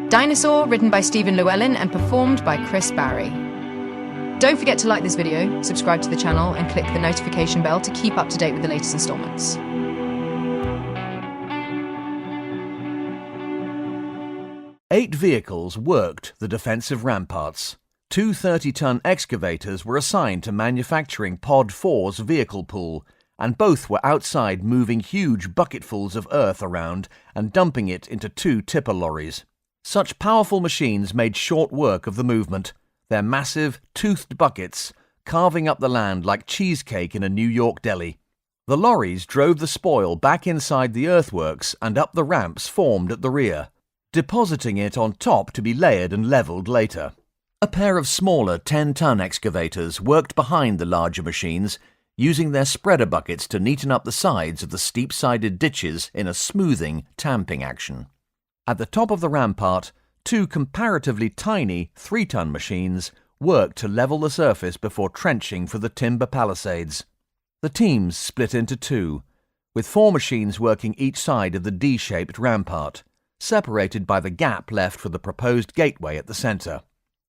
Dinosaur, written by Stephen Llewelyn and performed by Chris Barrie. Don't forget to like this video, subscribe to the channel, and click the notification bell to keep up to date with the latest installments. 8 vehicles worked the defensive ramparts. 2 30-ton excavators were assigned to manufacturing Pod 4's vehicle pool, and both were outside moving huge bucketfuls of earth around and dumping it into 2 tipper lorries. Such powerful machines made short work of the movement, their massive, toothed buckets carving up the land like cheesecake in a New York deli. The lorries drove the spoil back inside the earthworks and up the ramps formed at the rear, depositing it on top to be layered and levelled later. A pair of smaller 10-ton excavators worked behind the larger machines, using their spreader buckets to neaten up the sides of the steep-sided ditches in a smoothing, tamping action. At the top of the rampart, 2 comparatively tiny 3-ton machines worked to level the surface before trenching for the timber palisades. The teams split into 2, with 4 machines working each side of the D-shaped rampart, separated by the gap left for the proposed gateway at the centre.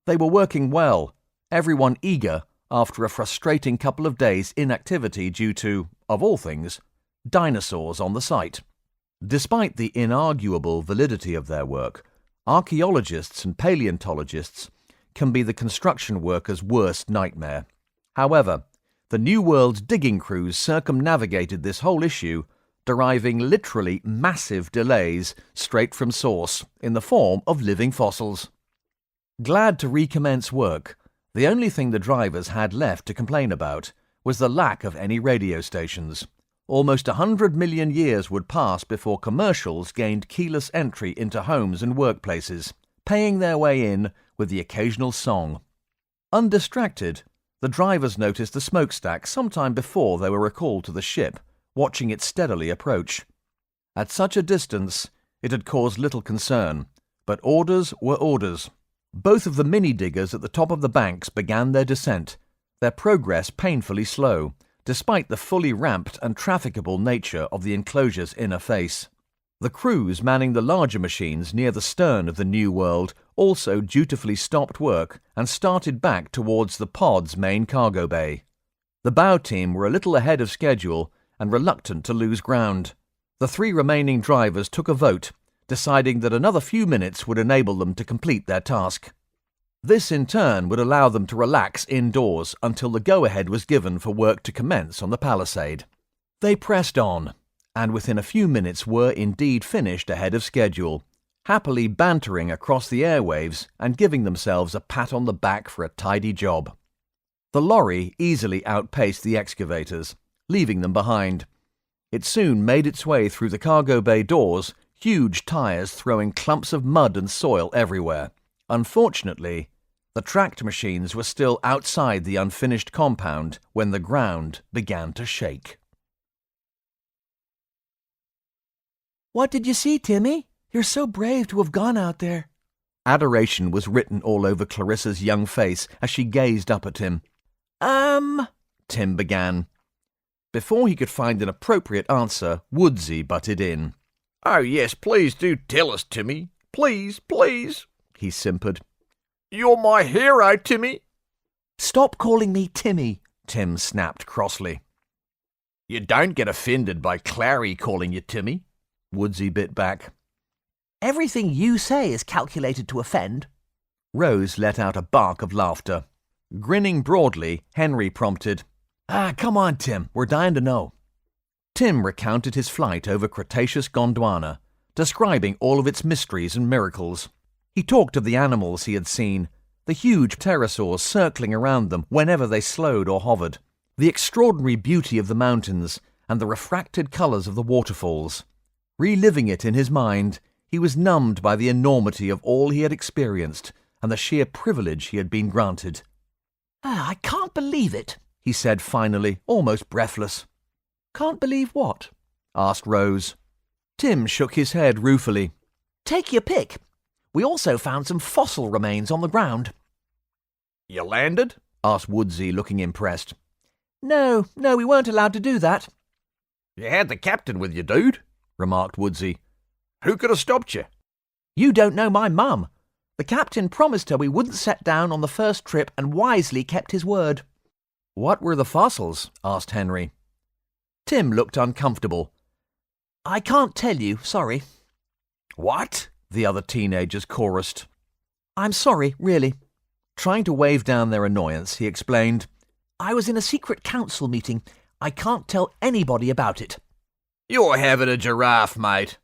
They were working well, everyone eager after a frustrating couple of days' inactivity due to, of all things, dinosaurs on the site. Despite the inarguable validity of their work, archaeologists and paleontologists can be the construction workers' worst nightmare. However, the New World digging crews circumnavigated this whole issue, deriving literally massive delays straight from source in the form of living fossils. Glad to recommence work, the only thing the drivers had left to complain about was the lack of any radio stations. Almost 100 million years would pass before commercials gained keyless entry into homes and workplaces, paying their way in with the occasional song. Undistracted, the drivers noticed the smokestack sometime before they were recalled to the ship, watching it steadily approach. At such a distance, it had caused little concern, but orders were orders. Both of the mini-diggers at the top of the banks began their descent, their progress painfully slow, despite the fully ramped and trafficable nature of the enclosure's inner face. The crews manning the larger machines near the stern of the New World also dutifully stopped work and started back towards the pod's main cargo bay. The bow team were a little ahead of schedule and reluctant to lose ground. The 3 remaining drivers took a vote, deciding that another few minutes would enable them to complete their task. This in turn would allow them to relax indoors until the go-ahead was given for work to commence on the palisade. They pressed on, and within a few minutes were indeed finished ahead of schedule, happily bantering across the airwaves and giving themselves a pat on the back for a tidy job. The lorry easily outpaced the excavators, leaving them behind. It soon made its way through the cargo bay doors, huge tyres throwing clumps of mud and soil everywhere. Unfortunately, the tracked machines were still outside the unfinished compound when the ground began to shake. "What did you see, Timmy? You're so brave to have gone out there." Adoration was written all over Clarissa's young face as she gazed up at him. Tim began. Before he could find an appropriate answer, Woodsy butted in. "Oh, yes, please do tell us, Timmy. Please, please," he simpered. "You're my hero, Timmy." "Stop calling me Timmy," Tim snapped crossly. "You don't get offended by Clary calling you Timmy," Woodsy bit back. "Everything you say is calculated to offend." Rose let out a bark of laughter. Grinning broadly, Henry prompted, "Come on, Tim, we're dying to know." Tim recounted his flight over Cretaceous Gondwana, describing all of its mysteries and miracles. He talked of the animals he had seen, the huge pterosaurs circling around them whenever they slowed or hovered, the extraordinary beauty of the mountains, and the refracted colours of the waterfalls. Reliving it in his mind, he was numbed by the enormity of all he had experienced and the sheer privilege he had been granted. "I can't believe it," he said finally, almost breathless. "Can't believe what?" asked Rose. Tim shook his head ruefully. "Take your pick. We also found some fossil remains on the ground." "You landed?" asked Woodsy, looking impressed. No, we weren't allowed to do that." "You had the captain with you, dude," remarked Woodsy. "Who could have stopped you?" You don't know my mum. The captain promised her we wouldn't set down on the first trip and wisely kept his word." "What were the fossils?" asked Henry. Tim looked uncomfortable. "I can't tell you, sorry." "What?" the other teenagers chorused. "I'm sorry, really." Trying to wave down their annoyance, he explained, "I was in a secret council meeting. I can't tell anybody about it." You're having a giraffe, mate.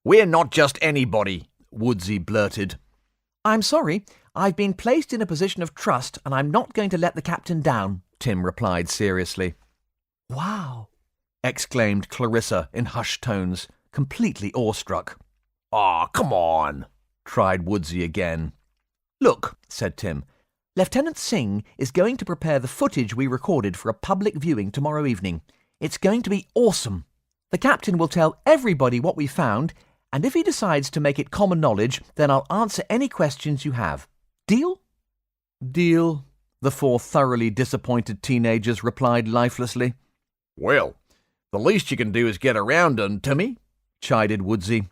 We're not just anybody," Woodsy blurted. "I'm sorry. I've been placed in a position of trust and I'm not going to let the captain down," Tim replied seriously. "Wow," exclaimed Clarissa in hushed tones, completely awestruck. "Aw, come on," tried Woodsy again. "Look," said Tim, "Lieutenant Singh is going to prepare the footage we recorded for a public viewing tomorrow evening. It's going to be awesome. The captain will tell everybody what we found, and if he decides to make it common knowledge, then I'll answer any questions you have. Deal?" "Deal," the four thoroughly disappointed teenagers replied lifelessly. "Well, the least you can do is get around 'em, Timmy," chided Woodsy.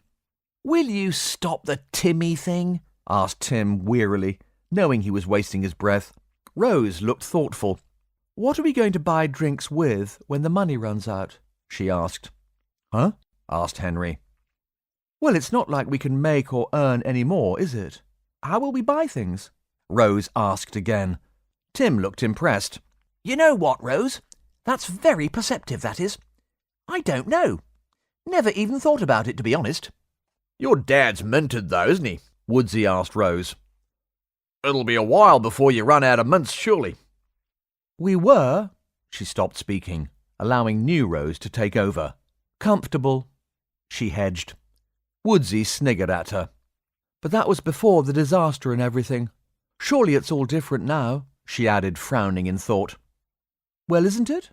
"Will you stop the Timmy thing?" asked Tim wearily, knowing he was wasting his breath. Rose looked thoughtful. "What are we going to buy drinks with when the money runs out?" she asked. "Huh?" asked Henry. "Well, it's not like we can make or earn any more, is it? How will we buy things?" Rose asked again. Tim looked impressed. "You know what, Rose? That's very perceptive, that is. I don't know. Never even thought about it, to be honest." "Your dad's minted, though, isn't he?" Woodsy asked Rose. "It'll be a while before you run out of mints, surely." "We were—" She stopped speaking, allowing new Rose to take over. "Comfortable," she hedged. Woodsy sniggered at her. "But that was before the disaster and everything. Surely it's all different now," she added, frowning in thought. "Well, isn't it?"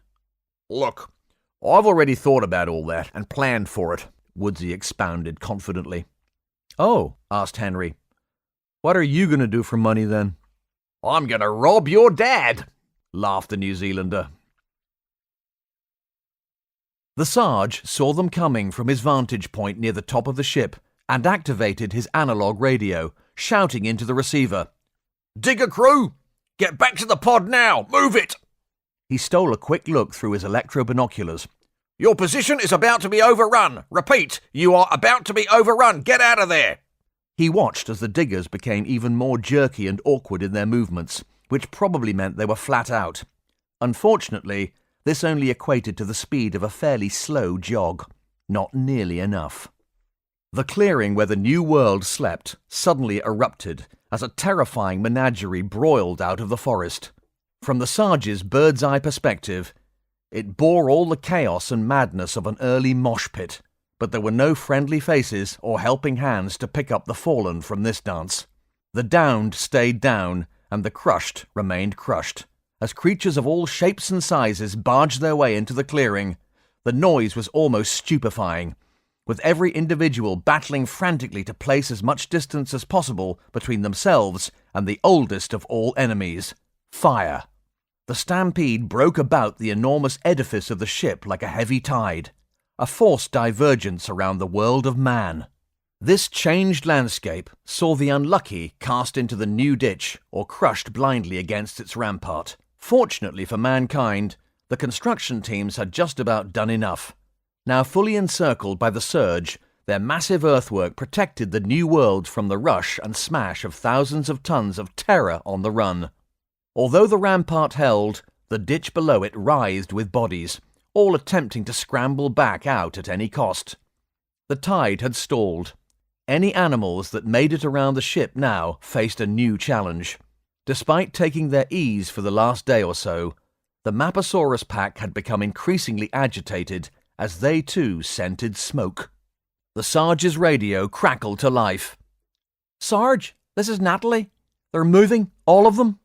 "Look, I've already thought about all that and planned for it," Woodsy expounded confidently. "Oh," asked Henry. "What are you going to do for money, then?" "I'm going to rob your dad," laughed the New Zealander. The Sarge saw them coming from his vantage point near the top of the ship and activated his analog radio, shouting into the receiver, "Digger crew, get back to the pod now! Move it!" He stole a quick look through his electro-binoculars. "Your position is about to be overrun. Repeat, you are about to be overrun. Get out of there!" He watched as the diggers became even more jerky and awkward in their movements, which probably meant they were flat out. Unfortunately, this only equated to the speed of a fairly slow jog. Not nearly enough. The clearing where the New World slept suddenly erupted as a terrifying menagerie broiled out of the forest. From the Sarge's bird's-eye perspective, it bore all the chaos and madness of an early mosh pit, but there were no friendly faces or helping hands to pick up the fallen from this dance. The downed stayed down, and the crushed remained crushed. As creatures of all shapes and sizes barged their way into the clearing, the noise was almost stupefying, with every individual battling frantically to place as much distance as possible between themselves and the oldest of all enemies, fire. The stampede broke about the enormous edifice of the ship like a heavy tide, a forced divergence around the world of man. This changed landscape saw the unlucky cast into the new ditch or crushed blindly against its rampart. Fortunately for mankind, the construction teams had just about done enough. Now fully encircled by the surge, their massive earthwork protected the New World from the rush and smash of thousands of tons of terror on the run. Although the rampart held, the ditch below it writhed with bodies, all attempting to scramble back out at any cost. The tide had stalled. Any animals that made it around the ship now faced a new challenge. Despite taking their ease for the last day or so, the Maposaurus pack had become increasingly agitated as they too scented smoke. The Sarge's radio crackled to life. "Sarge, this is Natalie. They're moving, all of them."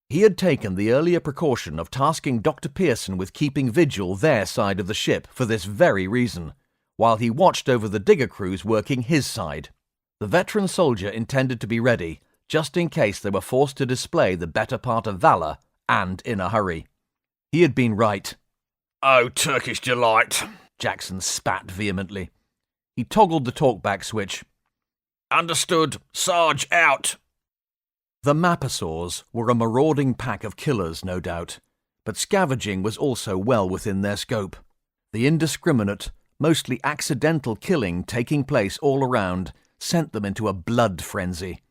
He had taken the earlier precaution of tasking Dr. Pearson with keeping vigil their side of the ship for this very reason, while he watched over the digger crews working his side. The veteran soldier intended to be ready, just in case they were forced to display the better part of valor, and in a hurry. He had been right. "Oh, Turkish delight," Jackson spat vehemently. He toggled the talkback switch. Understood. Sarge out. The Maposaurs were a marauding pack of killers, no doubt, but scavenging was also well within their scope. The indiscriminate, mostly accidental killing taking place all around sent them into a blood frenzy.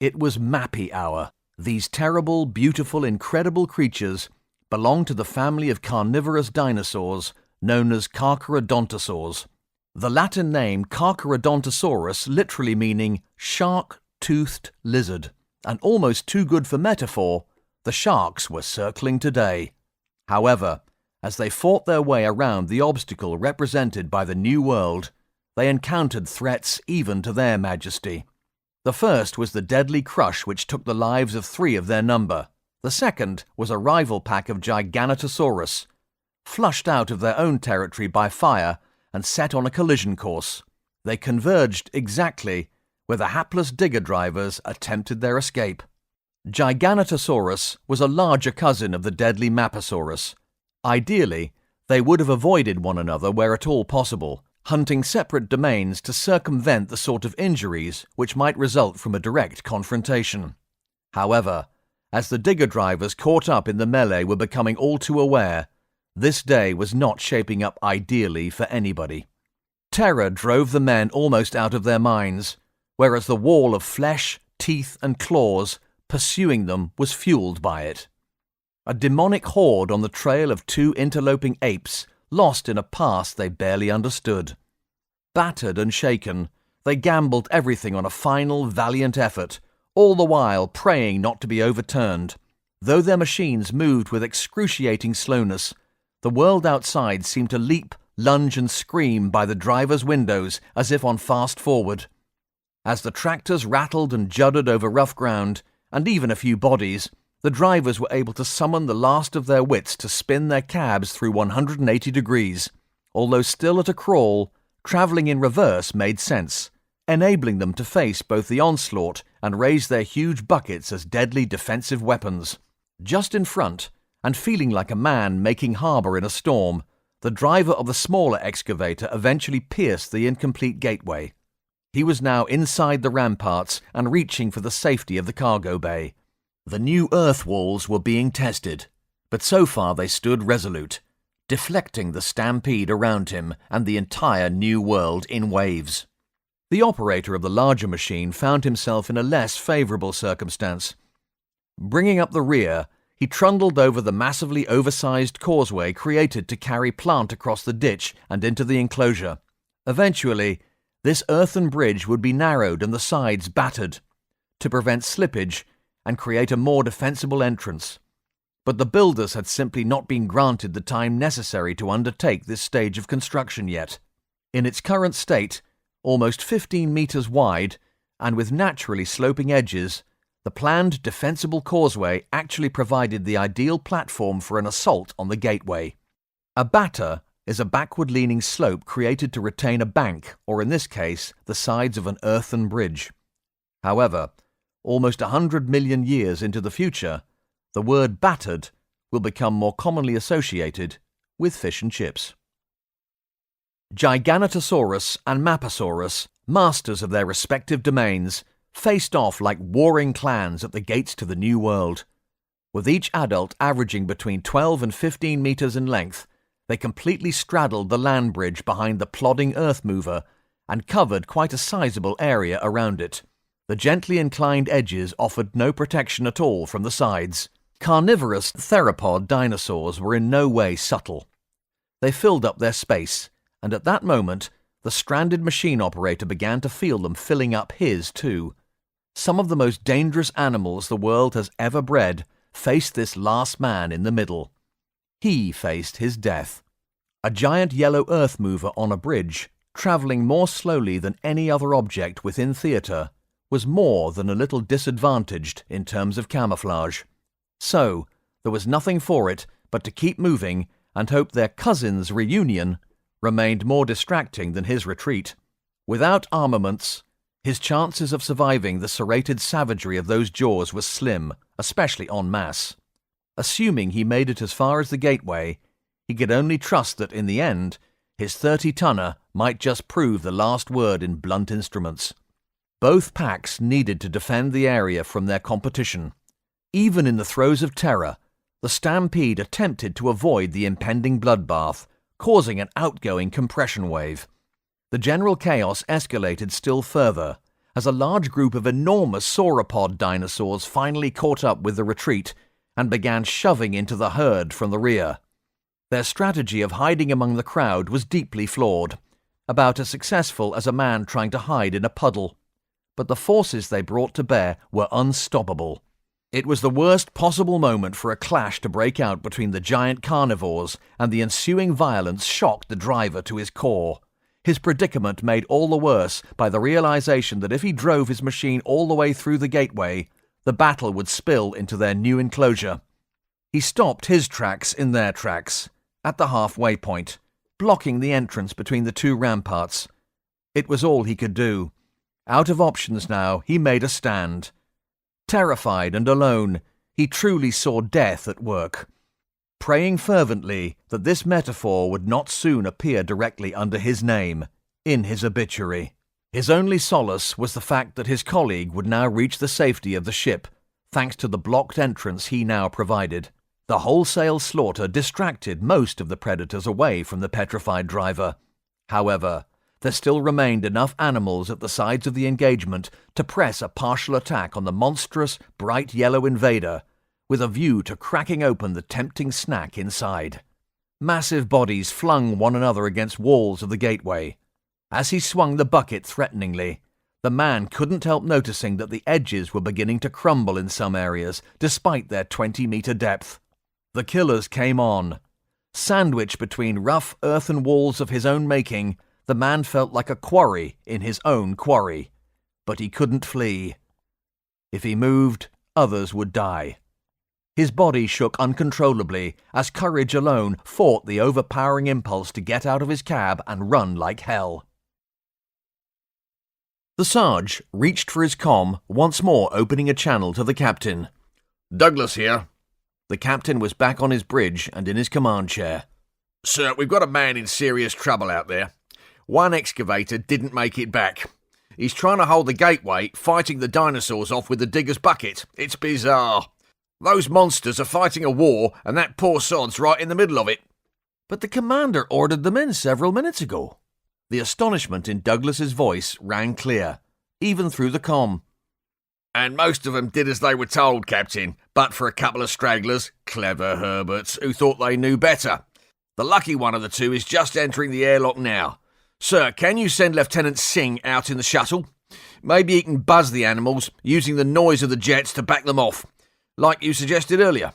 It was Mappy Hour. These terrible, beautiful, incredible creatures belonged to the family of carnivorous dinosaurs known as Carcharodontosaurs. The Latin name Carcharodontosaurus literally meaning shark-toothed lizard, and almost too good for metaphor, the sharks were circling today. However, as they fought their way around the obstacle represented by the New World, they encountered threats even to their majesty. The first was the deadly crush which took the lives of 3 of their number. The second was a rival pack of Giganotosaurus, flushed out of their own territory by fire and set on a collision course. They converged exactly where the hapless digger drivers attempted their escape. Giganotosaurus was a larger cousin of the deadly Maposaurus. Ideally, they would have avoided one another where at all possible, hunting separate domains to circumvent the sort of injuries which might result from a direct confrontation. However, as the digger drivers caught up in the melee were becoming all too aware, this day was not shaping up ideally for anybody. Terror drove the men almost out of their minds, whereas the wall of flesh, teeth, and claws pursuing them was fueled by it. A demonic horde on the trail of 2 interloping apes, lost in a past they barely understood. Battered and shaken, they gambled everything on a final, valiant effort, all the while praying not to be overturned. Though their machines moved with excruciating slowness, the world outside seemed to leap, lunge, and scream by the driver's windows as if on fast forward. As the tractors rattled and juddered over rough ground, and even a few bodies, the drivers were able to summon the last of their wits to spin their cabs through 180 degrees. Although still at a crawl, travelling in reverse made sense, enabling them to face both the onslaught and raise their huge buckets as deadly defensive weapons. Just in front, and feeling like a man making harbour in a storm, the driver of the smaller excavator eventually pierced the incomplete gateway. He was now inside the ramparts and reaching for the safety of the cargo bay. The new earth walls were being tested, but so far they stood resolute, deflecting the stampede around him and the entire New World in waves. The operator of the larger machine found himself in a less favourable circumstance. Bringing up the rear, he trundled over the massively oversized causeway created to carry plant across the ditch and into the enclosure. Eventually, this earthen bridge would be narrowed and the sides battered, to prevent slippage and create a more defensible entrance. But the builders had simply not been granted the time necessary to undertake this stage of construction yet. In its current state, almost 15 metres wide, and with naturally sloping edges, the planned defensible causeway actually provided the ideal platform for an assault on the gateway. A batter is a backward-leaning slope created to retain a bank, or in this case, the sides of an earthen bridge. However, almost 100 million years into the future, the word battered will become more commonly associated with fish and chips. Giganotosaurus and Maposaurus, masters of their respective domains, faced off like warring clans at the gates to the New World. With each adult averaging between 12 and 15 metres in length, they completely straddled the land bridge behind the plodding earth mover and covered quite a sizable area around it. The gently inclined edges offered no protection at all from the sides. Carnivorous theropod dinosaurs were in no way subtle. They filled up their space, and at that moment, the stranded machine operator began to feel them filling up his too. Some of the most dangerous animals the world has ever bred faced this last man in the middle. He faced his death. A giant yellow earth mover on a bridge, travelling more slowly than any other object within theatre, was more than a little disadvantaged in terms of camouflage. So, there was nothing for it but to keep moving and hope their cousin's reunion remained more distracting than his retreat. Without armaments, his chances of surviving the serrated savagery of those jaws were slim, especially en masse. Assuming he made it as far as the gateway, he could only trust that in the end, his 30-tonner might just prove the last word in blunt instruments. Both packs needed to defend the area from their competition. Even in the throes of terror, the stampede attempted to avoid the impending bloodbath, causing an outgoing compression wave. The general chaos escalated still further as a large group of enormous sauropod dinosaurs finally caught up with the retreat and began shoving into the herd from the rear. Their strategy of hiding among the crowd was deeply flawed, about as successful as a man trying to hide in a puddle. But the forces they brought to bear were unstoppable. It was the worst possible moment for a clash to break out between the giant carnivores, and the ensuing violence shocked the driver to his core. His predicament made all the worse by the realization that if he drove his machine all the way through the gateway, the battle would spill into their new enclosure. He stopped his tracks in their tracks, at the halfway point, blocking the entrance between the two ramparts. It was all he could do. Out of options now, he made a stand. Terrified and alone, he truly saw death at work, praying fervently that this metaphor would not soon appear directly under his name, in his obituary. His only solace was the fact that his colleague would now reach the safety of the ship, thanks to the blocked entrance he now provided. The wholesale slaughter distracted most of the predators away from the petrified driver. However, there still remained enough animals at the sides of the engagement to press a partial attack on the monstrous, bright yellow invader, with a view to cracking open the tempting snack inside. Massive bodies flung one another against walls of the gateway. As he swung the bucket threateningly, the man couldn't help noticing that the edges were beginning to crumble in some areas, despite their 20-meter depth. The killers came on. Sandwiched between rough earthen walls of his own making, the man felt like a quarry in his own quarry. But he couldn't flee. If he moved, others would die. His body shook uncontrollably as courage alone fought the overpowering impulse to get out of his cab and run like hell. The Sarge reached for his comm, once more opening a channel to the captain. Douglas here. The captain was back on his bridge and in his command chair. Sir, we've got a man in serious trouble out there. One excavator didn't make it back. He's trying to hold the gateway, fighting the dinosaurs off with the digger's bucket. It's bizarre. Those monsters are fighting a war, and that poor sod's right in the middle of it. But the commander ordered them in several minutes ago. The astonishment in Douglas's voice rang clear, even through the comm. And most of them did as they were told, Captain, but for a couple of stragglers, clever Herberts, who thought they knew better. The lucky one of the two is just entering the airlock now. Sir, can you send Lieutenant Singh out in the shuttle? Maybe he can buzz the animals, using the noise of the jets to back them off, like you suggested earlier.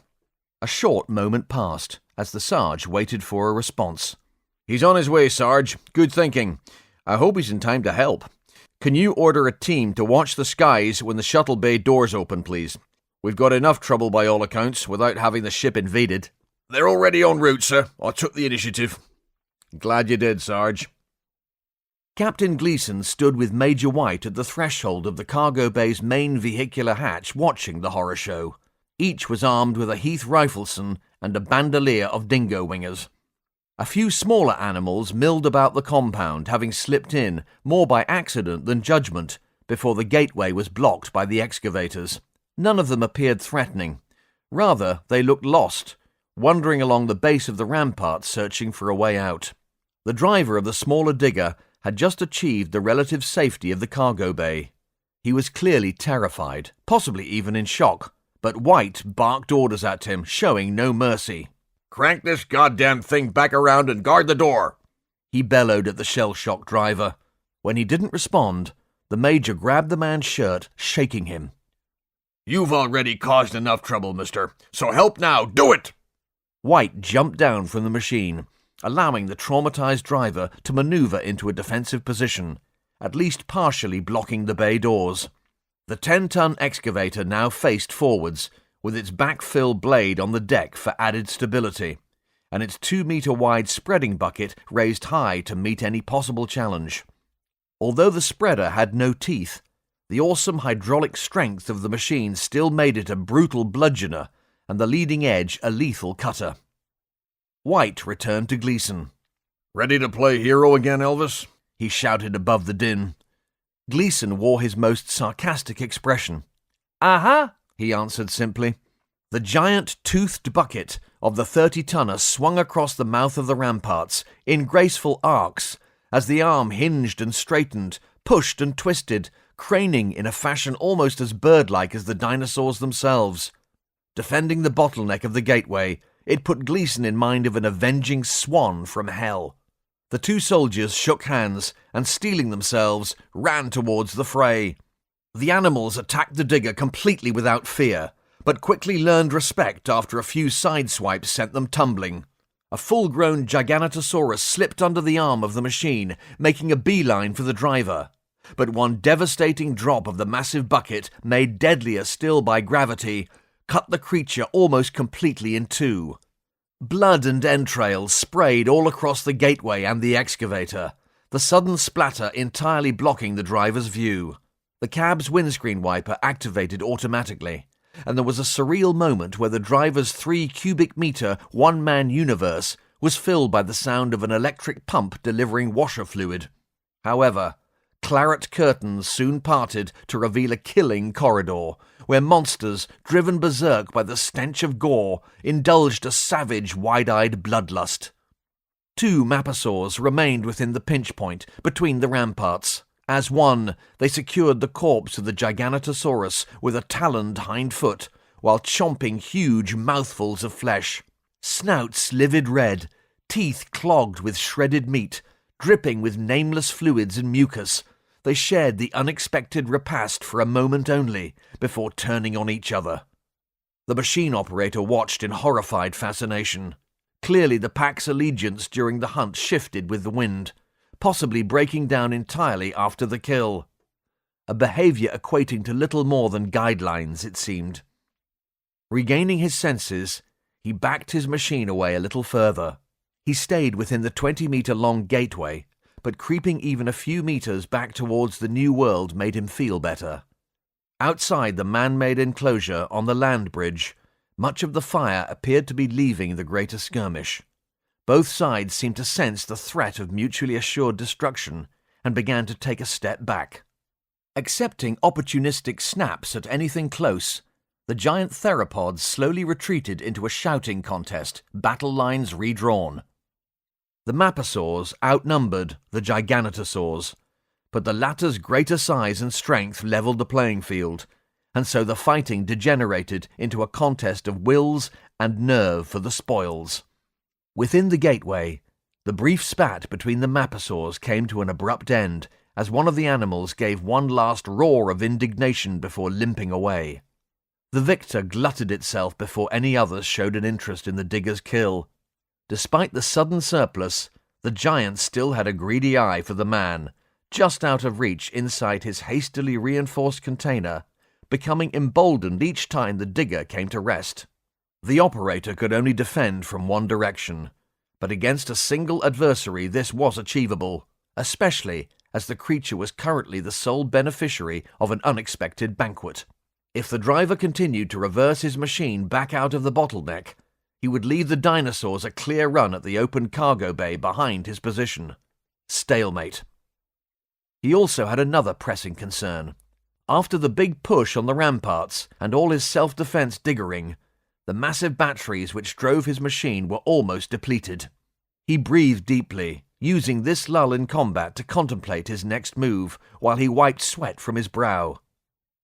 A short moment passed as the Sarge waited for a response. He's on his way, Sarge. Good thinking. I hope he's in time to help. Can you order a team to watch the skies when the shuttle bay doors open, please? We've got enough trouble by all accounts without having the ship invaded. They're already en route, sir. I took the initiative. Glad you did, Sarge. Captain Gleason stood with Major White at the threshold of the cargo bay's main vehicular hatch watching the horror show. Each was armed with a Heath Rifleson and a bandolier of dingo wingers. A few smaller animals milled about the compound, having slipped in, more by accident than judgment, before the gateway was blocked by the excavators. None of them appeared threatening. Rather, they looked lost, wandering along the base of the rampart searching for a way out. The driver of the smaller digger had just achieved the relative safety of the cargo bay. He was clearly terrified, possibly even in shock, but White barked orders at him, showing no mercy. Crank this goddamn thing back around and guard the door, he bellowed at the shell-shocked driver. When he didn't respond, the Major grabbed the man's shirt, shaking him. You've already caused enough trouble, mister, so help now, do it! White jumped down from the machine, allowing the traumatized driver to maneuver into a defensive position, at least partially blocking the bay doors. The 10-ton excavator now faced forwards, with its backfill blade on the deck for added stability, and its 2-meter-wide spreading bucket raised high to meet any possible challenge. Although the spreader had no teeth, the awesome hydraulic strength of the machine still made it a brutal bludgeoner, and the leading edge a lethal cutter. White returned to Gleason. Ready to play hero again, Elvis? He shouted above the din. Gleason wore his most sarcastic expression. "Aha!" he answered simply. The giant toothed bucket of the 30-tonner swung across the mouth of the ramparts in graceful arcs as the arm hinged and straightened, pushed and twisted, craning in a fashion almost as bird-like as the dinosaurs themselves. Defending the bottleneck of the gateway, it put Gleason in mind of an avenging swan from hell. The two soldiers shook hands and, steeling themselves, ran towards the fray. The animals attacked the digger completely without fear, but quickly learned respect after a few sideswipes sent them tumbling. A full-grown Giganotosaurus slipped under the arm of the machine, making a beeline for the driver. But one devastating drop of the massive bucket, made deadlier still by gravity, cut the creature almost completely in two. Blood and entrails sprayed all across the gateway and the excavator, the sudden splatter entirely blocking the driver's view. The cab's windscreen wiper activated automatically, and there was a surreal moment where the driver's 3-cubic-meter one-man universe was filled by the sound of an electric pump delivering washer fluid. However, claret curtains soon parted to reveal a killing corridor, where monsters, driven berserk by the stench of gore, indulged a savage, wide-eyed bloodlust. 2 Maposaurs remained within the pinch point between the ramparts. As one, they secured the corpse of the Giganotosaurus with a taloned hind foot, while chomping huge mouthfuls of flesh. Snouts livid red, teeth clogged with shredded meat, dripping with nameless fluids and mucus, they shared the unexpected repast for a moment only before turning on each other. The machine operator watched in horrified fascination. Clearly the pack's allegiance during the hunt shifted with the wind, possibly breaking down entirely after the kill. A behavior equating to little more than guidelines, it seemed. Regaining his senses, he backed his machine away a little further. He stayed within the 20-meter-long gateway, but creeping even a few meters back towards the new world made him feel better. Outside the man-made enclosure on the land bridge, much of the fire appeared to be leaving the greater skirmish. Both sides seemed to sense the threat of mutually assured destruction and began to take a step back. Accepting opportunistic snaps at anything close, the giant theropods slowly retreated into a shouting contest, battle lines redrawn. The Maposaurs outnumbered the Giganotosaurs, but the latter's greater size and strength leveled the playing field, and so the fighting degenerated into a contest of wills and nerve for the spoils. Within the gateway, the brief spat between the Maposaurs came to an abrupt end as one of the animals gave one last roar of indignation before limping away. The victor glutted itself before any others showed an interest in the digger's kill. Despite the sudden surplus, the giant still had a greedy eye for the man, just out of reach inside his hastily reinforced container, becoming emboldened each time the digger came to rest. The operator could only defend from one direction, but against a single adversary this was achievable, especially as the creature was currently the sole beneficiary of an unexpected banquet. If the driver continued to reverse his machine back out of the bottleneck, he would leave the dinosaurs a clear run at the open cargo bay behind his position. Stalemate. He also had another pressing concern. After the big push on the ramparts and all his self-defense diggering, the massive batteries which drove his machine were almost depleted. He breathed deeply, using this lull in combat to contemplate his next move while he wiped sweat from his brow.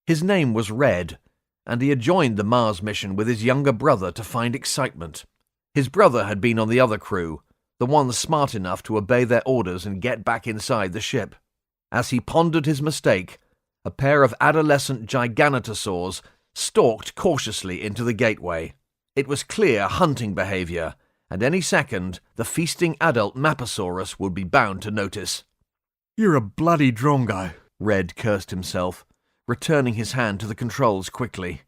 His name was Red, and he had joined the Mars mission with his younger brother to find excitement. His brother had been on the other crew, the ones smart enough to obey their orders and get back inside the ship. As he pondered his mistake, a pair of adolescent Giganotosaurs stalked cautiously into the gateway. It was clear hunting behavior, and any second the feasting adult Maposaurus would be bound to notice. "You're a bloody drongo," Red cursed himself, returning his hand to the controls quickly.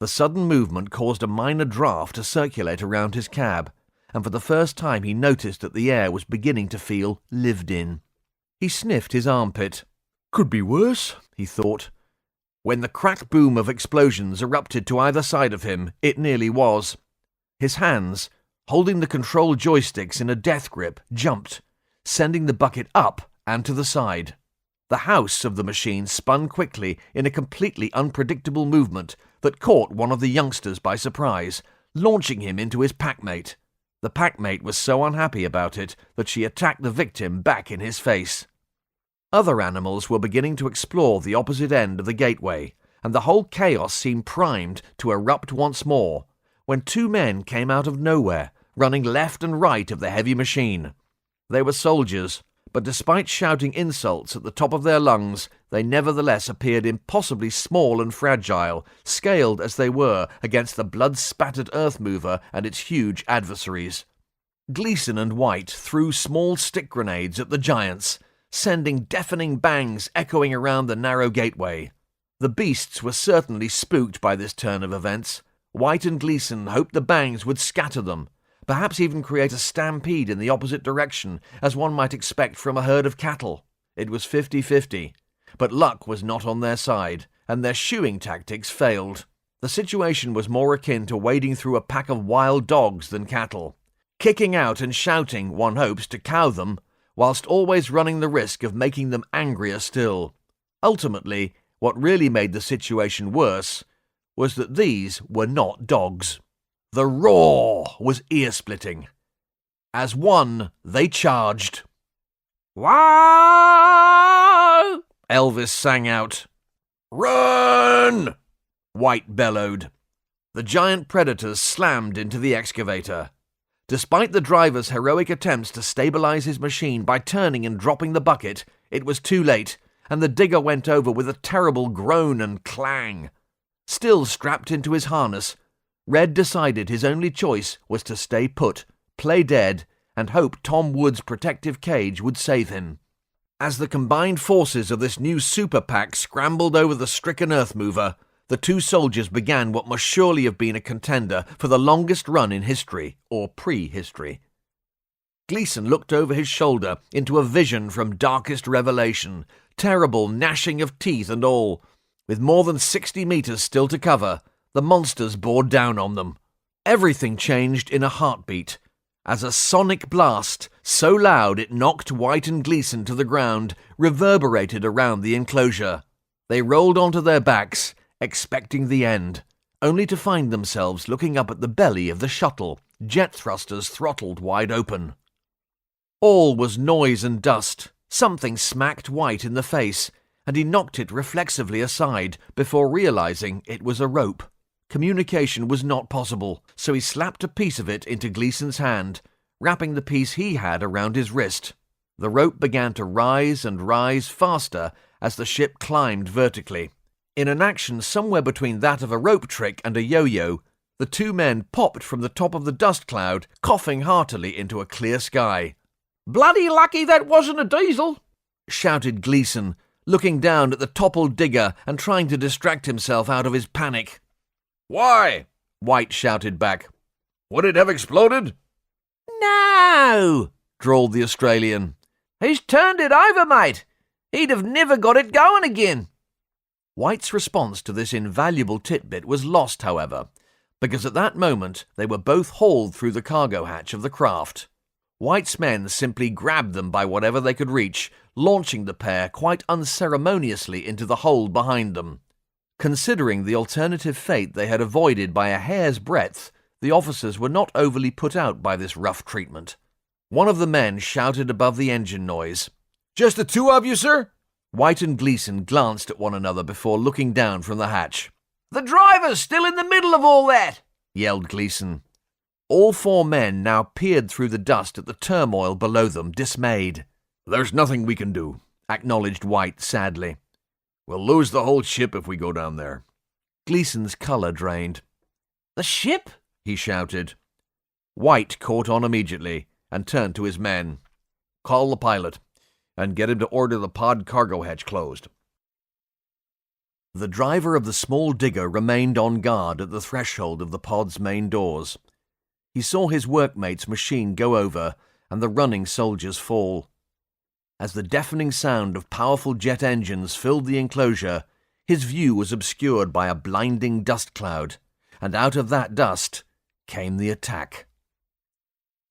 The sudden movement caused a minor draft to circulate around his cab, and for the first time he noticed that the air was beginning to feel lived in. He sniffed his armpit. "Could be worse," he thought. When the crack boom of explosions erupted to either side of him, it nearly was. His hands, holding the control joysticks in a death grip, jumped, sending the bucket up and to the side. The house of the machine spun quickly in a completely unpredictable movement that caught one of the youngsters by surprise, launching him into his packmate. The packmate was so unhappy about it that she attacked the victim back in his face. Other animals were beginning to explore the opposite end of the gateway, and the whole chaos seemed primed to erupt once more, when two men came out of nowhere, running left and right of the heavy machine. They were soldiers, but despite shouting insults at the top of their lungs, they nevertheless appeared impossibly small and fragile, scaled as they were against the blood-spattered earth mover and its huge adversaries. Gleason and White threw small stick grenades at the giants, sending deafening bangs echoing around the narrow gateway. The beasts were certainly spooked by this turn of events. White and Gleason hoped the bangs would scatter them, perhaps even create a stampede in the opposite direction, as one might expect from a herd of cattle. It was 50-50, but luck was not on their side, and their shooing tactics failed. The situation was more akin to wading through a pack of wild dogs than cattle. Kicking out and shouting, one hopes, to cow them, whilst always running the risk of making them angrier still. Ultimately, what really made the situation worse was that these were not dogs. The roar was ear-splitting. As one, they charged. "Wow!" Elvis sang out. "Run!" White bellowed. The giant predators slammed into the excavator. Despite the driver's heroic attempts to stabilize his machine by turning and dropping the bucket, it was too late, and the digger went over with a terrible groan and clang. Still strapped into his harness, Red decided his only choice was to stay put, play dead, and hope Tom Wood's protective cage would save him. As the combined forces of this new super pack scrambled over the stricken earth mover, the two soldiers began what must surely have been a contender for the longest run in history, or prehistory. Gleason looked over his shoulder into a vision from darkest revelation, terrible gnashing of teeth and all. With more than 60 meters still to cover, the monsters bore down on them. Everything changed in a heartbeat, as a sonic blast, so loud it knocked White and Gleason to the ground, reverberated around the enclosure. They rolled onto their backs, expecting the end, only to find themselves looking up at the belly of the shuttle, jet thrusters throttled wide open. All was noise and dust. Something smacked White in the face, and he knocked it reflexively aside before realizing it was a rope. Communication was not possible, so he slapped a piece of it into Gleason's hand, wrapping the piece he had around his wrist. The rope began to rise and rise faster as the ship climbed vertically. In an action somewhere between that of a rope trick and a yo-yo, the two men popped from the top of the dust cloud, coughing heartily into a clear sky. "Bloody lucky that wasn't a diesel!" shouted Gleason, looking down at the toppled digger and trying to distract himself out of his panic. "Why?" White shouted back. "Would it have exploded?" "No," drawled the Australian. "He's turned it over, mate. He'd have never got it going again." White's response to this invaluable titbit was lost, however, because at that moment they were both hauled through the cargo hatch of the craft. White's men simply grabbed them by whatever they could reach, launching the pair quite unceremoniously into the hold behind them. Considering the alternative fate they had avoided by a hair's breadth, the officers were not overly put out by this rough treatment. One of the men shouted above the engine noise. "Just the two of you, sir?" White and Gleason glanced at one another before looking down from the hatch. "The driver's still in the middle of all that," yelled Gleason. All four men now peered through the dust at the turmoil below them, dismayed. "There's nothing we can do," acknowledged White sadly. "We'll lose the whole ship if we go down there." Gleason's colour drained. "The ship?" he shouted. White caught on immediately and turned to his men. "Call the pilot and get him to order the pod cargo hatch closed." The driver of the small digger remained on guard at the threshold of the pod's main doors. He saw his workmate's machine go over and the running soldiers fall. As the deafening sound of powerful jet engines filled the enclosure, his view was obscured by a blinding dust cloud, and out of that dust came the attack.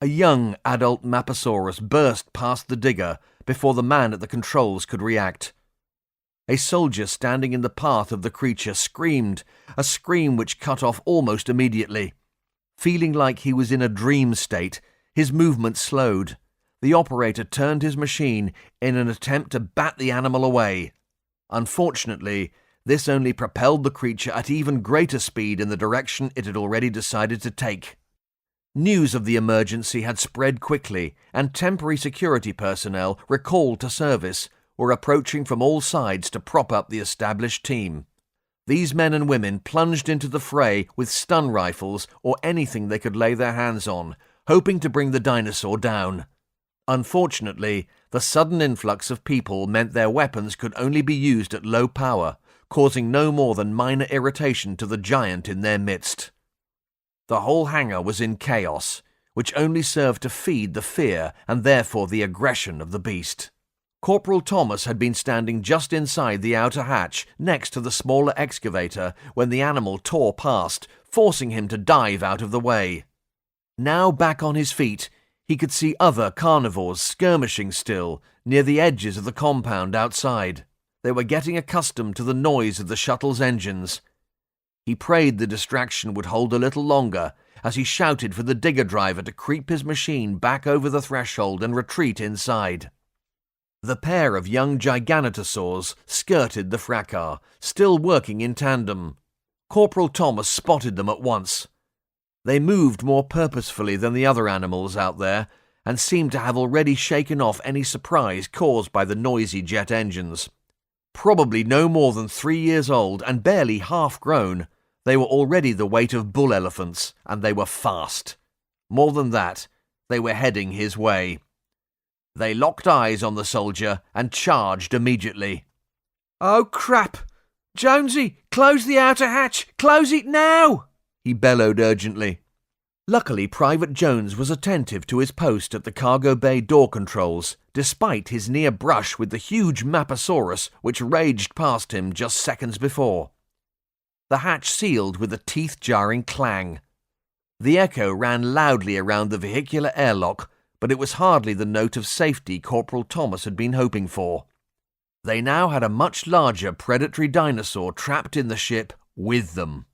A young adult Maposaurus burst past the digger before the man at the controls could react. A soldier standing in the path of the creature screamed, a scream which cut off almost immediately. Feeling like he was in a dream state, his movement slowed. The operator turned his machine in an attempt to bat the animal away. Unfortunately, this only propelled the creature at even greater speed in the direction it had already decided to take. News of the emergency had spread quickly, and temporary security personnel, recalled to service, were approaching from all sides to prop up the established team. These men and women plunged into the fray with stun rifles or anything they could lay their hands on, hoping to bring the dinosaur down. Unfortunately, the sudden influx of people meant their weapons could only be used at low power, causing no more than minor irritation to the giant in their midst. The whole hangar was in chaos, which only served to feed the fear and therefore the aggression of the beast. Corporal Thomas had been standing just inside the outer hatch next to the smaller excavator when the animal tore past, forcing him to dive out of the way. Now back on his feet, he could see other carnivores skirmishing still near the edges of the compound outside. They were getting accustomed to the noise of the shuttle's engines. He prayed the distraction would hold a little longer as he shouted for the digger driver to creep his machine back over the threshold and retreat inside. The pair of young giganotosaurs skirted the fracas, still working in tandem. Corporal Thomas spotted them at once. They moved more purposefully than the other animals out there and seemed to have already shaken off any surprise caused by the noisy jet engines. Probably no more than 3 years old and barely half grown, they were already the weight of bull elephants, and they were fast. More than that, they were heading his way. They locked eyes on the soldier and charged immediately. "Oh, crap! Jonesy, close the outer hatch! Close it now!" he bellowed urgently. Luckily, Private Jones was attentive to his post at the cargo bay door controls, despite his near brush with the huge Maposaurus which raged past him just seconds before. The hatch sealed with a teeth-jarring clang. The echo ran loudly around the vehicular airlock, but it was hardly the note of safety Corporal Thomas had been hoping for. They now had a much larger predatory dinosaur trapped in the ship with them.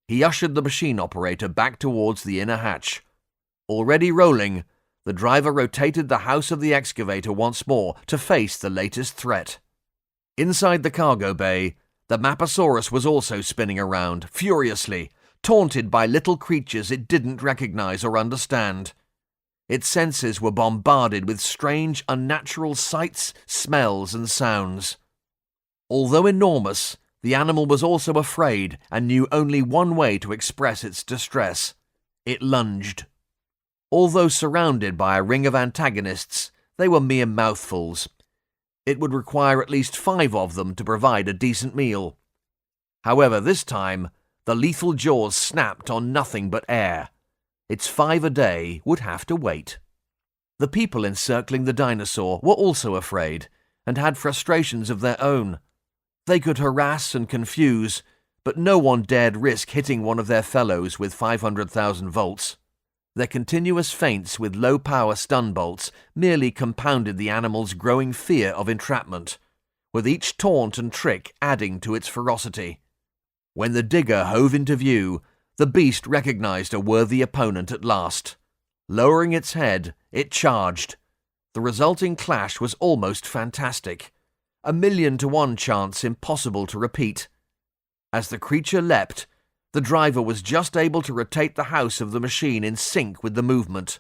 He ushered the machine operator back towards the inner hatch. Already rolling, the driver rotated the house of the excavator once more to face the latest threat. Inside the cargo bay, the Maposaurus was also spinning around, furiously, taunted by little creatures it didn't recognize or understand. Its senses were bombarded with strange, unnatural sights, smells, and sounds. Although enormous, the animal was also afraid and knew only one way to express its distress. It lunged. Although surrounded by a ring of antagonists, they were mere mouthfuls. It would require at least 5 of them to provide a decent meal. However, this time, the lethal jaws snapped on nothing but air. Its 5 a day would have to wait. The people encircling the dinosaur were also afraid and had frustrations of their own. They could harass and confuse, but no one dared risk hitting one of their fellows with 500,000 volts. Their continuous feints with low-power stun bolts merely compounded the animal's growing fear of entrapment, with each taunt and trick adding to its ferocity. When the digger hove into view, the beast recognized a worthy opponent at last. Lowering its head, it charged. The resulting clash was almost fantastic. 1,000,000 to 1 chance impossible to repeat. As the creature leapt, the driver was just able to rotate the house of the machine in sync with the movement.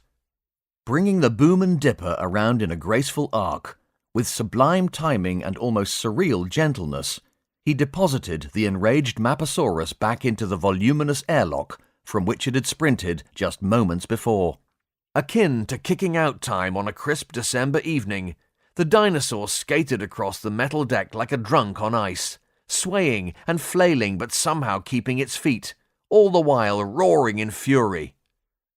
Bringing the boom and dipper around in a graceful arc, with sublime timing and almost surreal gentleness, he deposited the enraged Maposaurus back into the voluminous airlock from which it had sprinted just moments before. Akin to kicking out time on a crisp December evening, the dinosaur skated across the metal deck like a drunk on ice, swaying and flailing but somehow keeping its feet, all the while roaring in fury.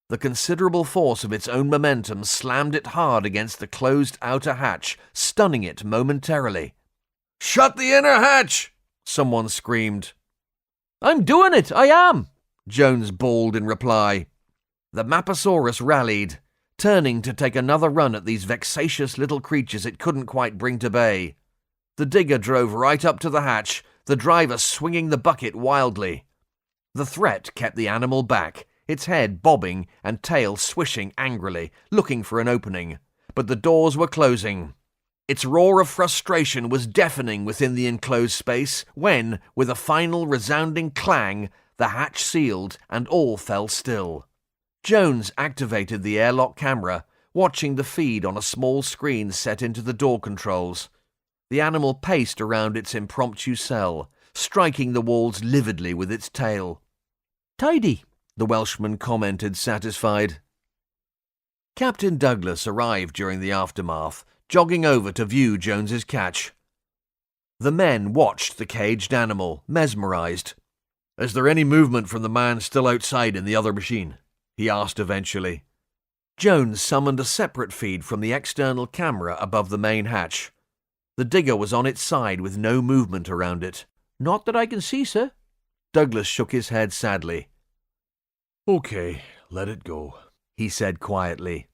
The considerable force of its own momentum slammed it hard against the closed outer hatch, stunning it momentarily. "Shut the inner hatch!" someone screamed. "I'm doing it, I am!" Jones bawled in reply. The Maposaurus rallied, turning to take another run at these vexatious little creatures it couldn't quite bring to bay. The digger drove right up to the hatch, the driver swinging the bucket wildly. The threat kept the animal back, its head bobbing and tail swishing angrily, looking for an opening. But the doors were closing. Its roar of frustration was deafening within the enclosed space when, with a final resounding clang, the hatch sealed and all fell still. Jones activated the airlock camera, watching the feed on a small screen set into the door controls. The animal paced around its impromptu cell, striking the walls lividly with its tail. "Tidy," the Welshman commented, satisfied. Captain Douglas arrived during the aftermath, jogging over to view Jones's catch. The men watched the caged animal, mesmerized. "Is there any movement from the man still outside in the other machine?" he asked eventually. Jones summoned a separate feed from the external camera above the main hatch. The digger was on its side with no movement around it. "Not that I can see, sir." Douglas shook his head sadly. "Okay, let it go," he said quietly.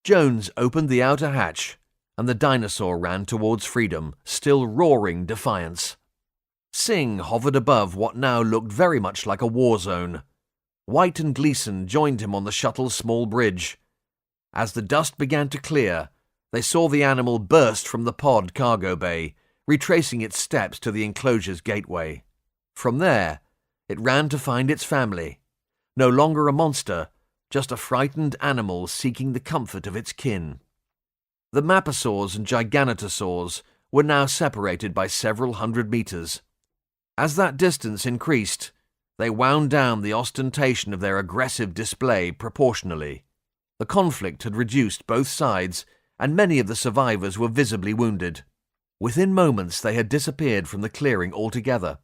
Jones opened the outer hatch, and the dinosaur ran towards freedom, still roaring defiance. Singh hovered above what now looked very much like a war zone. White and Gleason joined him on the shuttle's small bridge. As the dust began to clear, they saw the animal burst from the pod cargo bay, retracing its steps to the enclosure's gateway. From there, it ran to find its family. No longer a monster, just a frightened animal seeking the comfort of its kin. The maposaurs and giganotosaurs were now separated by several hundred meters. As that distance increased, they wound down the ostentation of their aggressive display proportionally. The conflict had reduced both sides, and many of the survivors were visibly wounded. Within moments they had disappeared from the clearing altogether,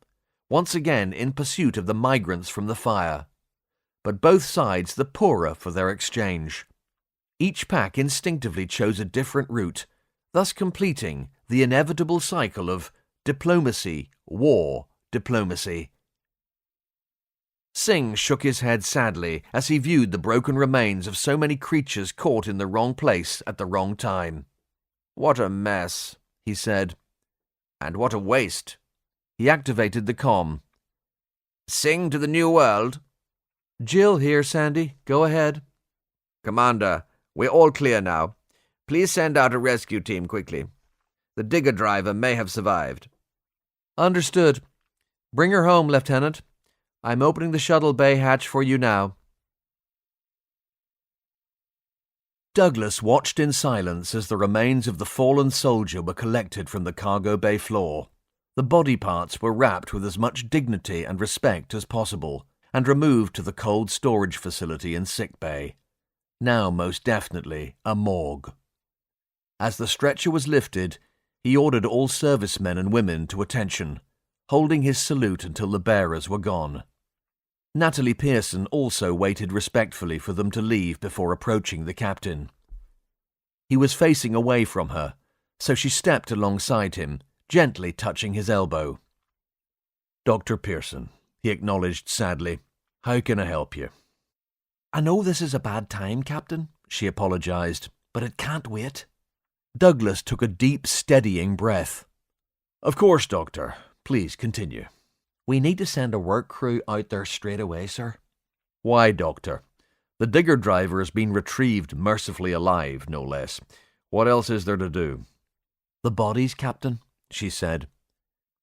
once again in pursuit of the migrants from the fire. But both sides the poorer for their exchange. Each pack instinctively chose a different route, thus completing the inevitable cycle of diplomacy, war, diplomacy. Singh shook his head sadly as he viewed the broken remains of so many creatures caught in the wrong place at the wrong time. "What a mess," he said. "And what a waste." He activated the comm. "Sing to the New World." "Jill here, Sandy. Go ahead." "Commander, we're all clear now. Please send out a rescue team quickly. The digger driver may have survived." "Understood. Bring her home, Lieutenant. I'm opening the shuttle bay hatch for you now." Douglas watched in silence as the remains of the fallen soldier were collected from the cargo bay floor. The body parts were wrapped with as much dignity and respect as possible, and removed to the cold storage facility in sick bay, now most definitely a morgue. As the stretcher was lifted, he ordered all servicemen and women to attention, holding his salute until the bearers were gone. Natalie Pearson also waited respectfully for them to leave before approaching the captain. He was facing away from her, so she stepped alongside him, gently touching his elbow. "Dr. Pearson," he acknowledged sadly, "how can I help you?" "I know this is a bad time, Captain," she apologized, "but it can't wait." Douglas took a deep, steadying breath. "Of course, Doctor. Please continue." "We need to send a work crew out there straight away, sir." "Why, Doctor? The digger driver has been retrieved mercifully alive, no less. What else is there to do?" "The bodies, Captain," she said.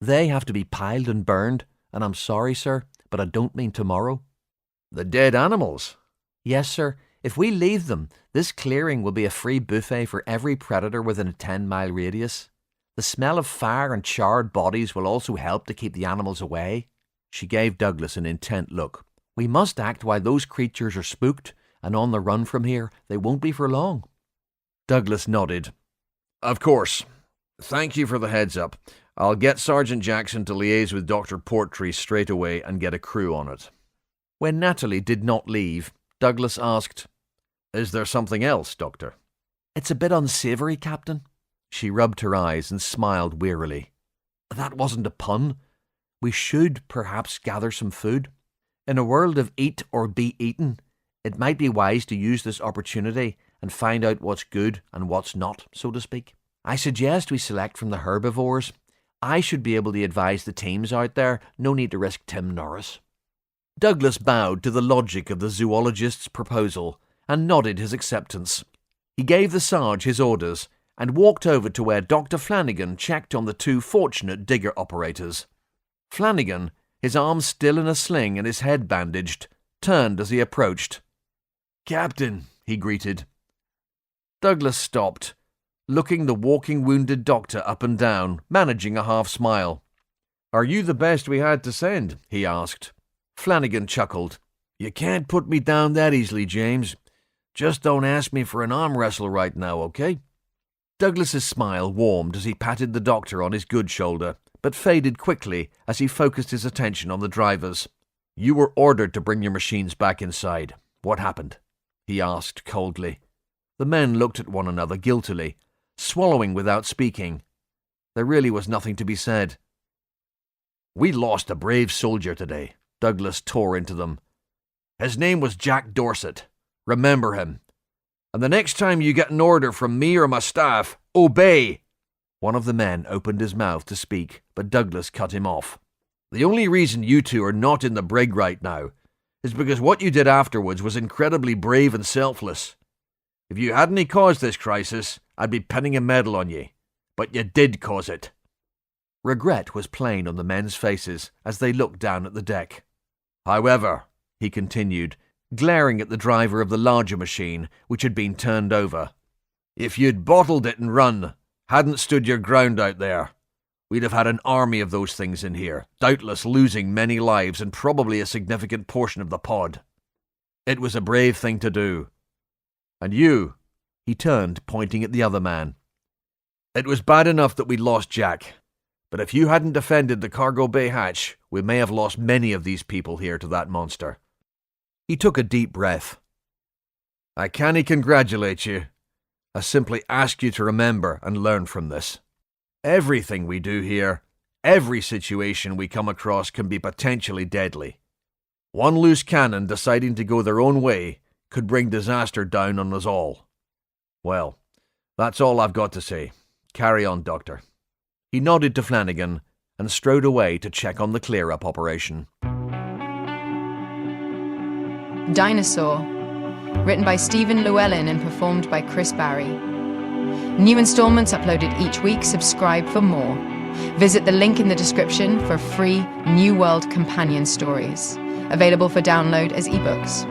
"They have to be piled and burned, and I'm sorry, sir, but I don't mean tomorrow." "The dead animals?" "Yes, sir. If we leave them, this clearing will be a free buffet for every predator within a 10-mile radius. The smell of fire and charred bodies will also help to keep the animals away." She gave Douglas an intent look. "We must act while those creatures are spooked and on the run from here. They won't be for long." Douglas nodded. "Of course. Thank you for the heads up. I'll get Sergeant Jackson to liaise with Dr. Portree straight away and get a crew on it." When Natalie did not leave, Douglas asked, "Is there something else, Doctor?" "It's a bit unsavoury, Captain." She rubbed her eyes and smiled wearily. "That wasn't a pun. We should perhaps gather some food. In a world of eat or be eaten, it might be wise to use this opportunity and find out what's good and what's not, so to speak." I suggest we select from the herbivores. I should be able to advise the teams out there. No need to risk Tim Norris. Douglas bowed to the logic of the zoologist's proposal and nodded his acceptance. He gave the Sarge his orders and walked over to where Dr. Flanagan checked on the two fortunate digger operators. Flanagan, his arms still in a sling and his head bandaged, turned as he approached. "Captain," he greeted. Douglas stopped, looking the walking wounded doctor up and down, managing a half smile. "Are you the best we had to send?" he asked. Flanagan chuckled. "You can't put me down that easily, James. Just don't ask me for an arm wrestle right now, okay?" Douglas's smile warmed as he patted the doctor on his good shoulder, but faded quickly as he focused his attention on the drivers. "You were ordered to bring your machines back inside. What happened?" he asked coldly. The men looked at one another guiltily, swallowing without speaking. There really was nothing to be said. "We lost a brave soldier today," Douglas tore into them. "His name was Jack Dorset. Remember him. And the next time you get an order from me or my staff, obey." One of the men opened his mouth to speak, but Douglas cut him off. "The only reason you two are not in the brig right now is because what you did afterwards was incredibly brave and selfless. If you hadn't caused this crisis, I'd be pinning a medal on ye. But you did cause it." Regret was plain on the men's faces as they looked down at the deck. "However," he continued, glaring at the driver of the larger machine, which had been turned over, "if you'd bottled it and run, hadn't stood your ground out there, we'd have had an army of those things in here, doubtless losing many lives and probably a significant portion of the pod. It was a brave thing to do. And you," he turned, pointing at the other man, "it was bad enough that we lost Jack, but if you hadn't defended the cargo bay hatch, we may have lost many of these people here to that monster." He took a deep breath. "I can't congratulate you. I simply ask you to remember and learn from this. Everything we do here, every situation we come across can be potentially deadly. One loose cannon deciding to go their own way could bring disaster down on us all. Well, that's all I've got to say. Carry on, Doctor." He nodded to Flanagan and strode away to check on the clear-up operation. Dinosaur, written by Stephen Llewelyn and performed by Chris Barrie. New installments uploaded each week. Subscribe for more. Visit the link in the description for free New World companion stories, available for download as ebooks.